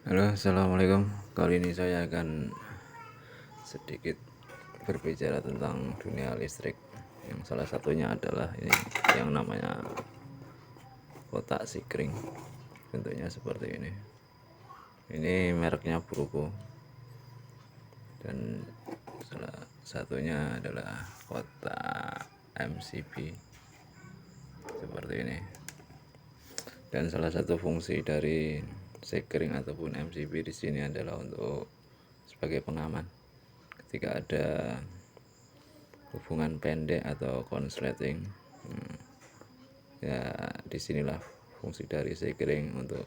Halo, assalamualaikum. Kali ini saya akan sedikit berbicara tentang dunia listrik. Yang salah satunya adalah ini yang namanya kotak sikring. Bentuknya seperti ini. Ini mereknya Bruko. Dan salah satunya adalah kotak MCB seperti ini. Dan salah satu fungsi dari sekring ataupun MCB di sini adalah untuk sebagai pengaman ketika ada hubungan pendek atau konsleting. Ya disinilah fungsi dari sekring untuk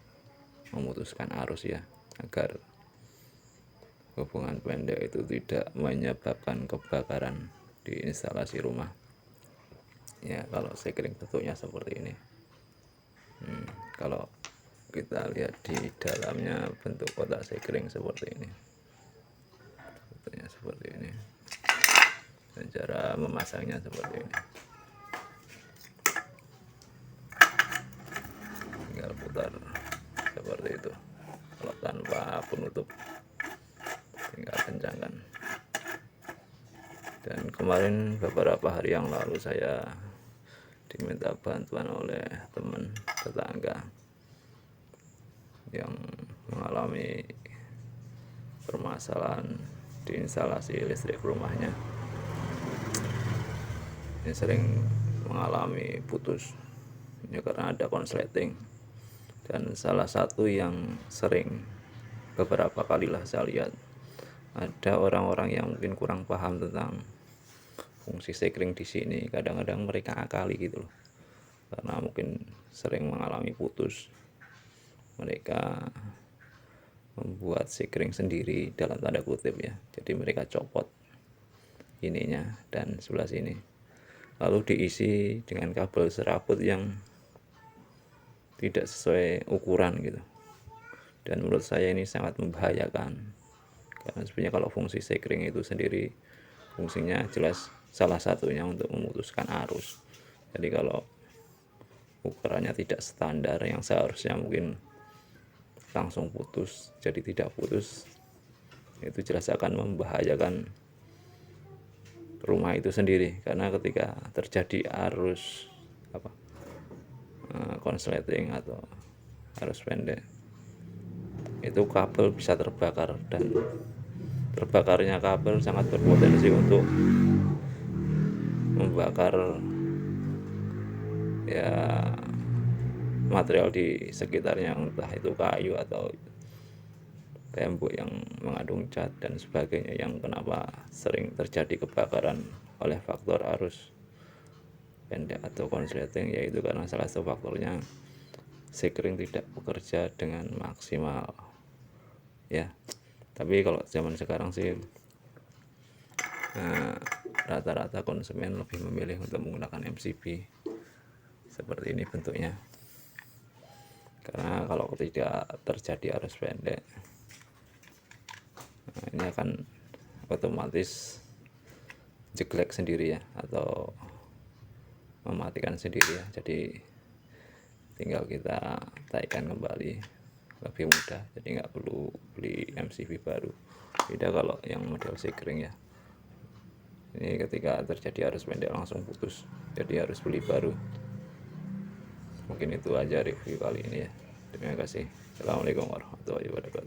memutuskan arus ya, agar hubungan pendek itu tidak menyebabkan kebakaran di instalasi rumah ya. Kalau sekring bentuknya seperti ini. Kalau kita lihat di dalamnya bentuk kotak sekring seperti ini, bentuknya seperti ini, dan cara memasangnya seperti ini. Tinggal putar seperti itu. Kalau tanpa penutup tinggal kencangkan. Dan kemarin beberapa hari yang lalu saya diminta bantuan oleh teman tetangga yang mengalami permasalahan di instalasi listrik rumahnya. Ini sering mengalami putus ini karena ada konsleting. Dan salah satu yang sering beberapa kalilah saya lihat ada orang-orang yang mungkin kurang paham tentang fungsi sekring di sini. Kadang-kadang mereka akali gitu loh, karena mungkin sering mengalami putus. Mereka membuat sekring sendiri dalam tanda kutip ya. Jadi mereka copot ininya dan sebelah sini, lalu diisi dengan kabel serabut yang tidak sesuai ukuran gitu. Dan menurut saya ini sangat membahayakan, karena sebenarnya kalau fungsi sekring itu sendiri fungsinya jelas salah satunya untuk memutuskan arus. Jadi kalau ukurannya tidak standar yang seharusnya mungkin langsung putus jadi tidak putus, itu jelas akan membahayakan rumah itu sendiri. Karena ketika terjadi arus konsleting atau arus pendek, itu kabel bisa terbakar, dan terbakarnya kabel sangat berpotensi untuk membakar ya material di sekitarnya, entah itu kayu atau tembok yang mengandung cat dan sebagainya. Yang kenapa sering terjadi kebakaran oleh faktor arus pendek atau konsleting, yaitu karena salah satu faktornya sekring tidak bekerja dengan maksimal ya. Tapi kalau zaman sekarang sih rata-rata konsumen lebih memilih untuk menggunakan MCB seperti ini bentuknya, karena kalau tidak terjadi arus pendek ini akan otomatis jeglek sendiri ya, atau mematikan sendiri ya. Jadi tinggal kita taikkan kembali, lebih mudah. Jadi nggak perlu beli MCB baru. Beda kalau yang model sekring ya, ini ketika terjadi arus pendek langsung putus, jadi harus beli baru. Mungkin itu aja review kali ini ya. Terima kasih. Assalamualaikum warahmatullahi wabarakatuh.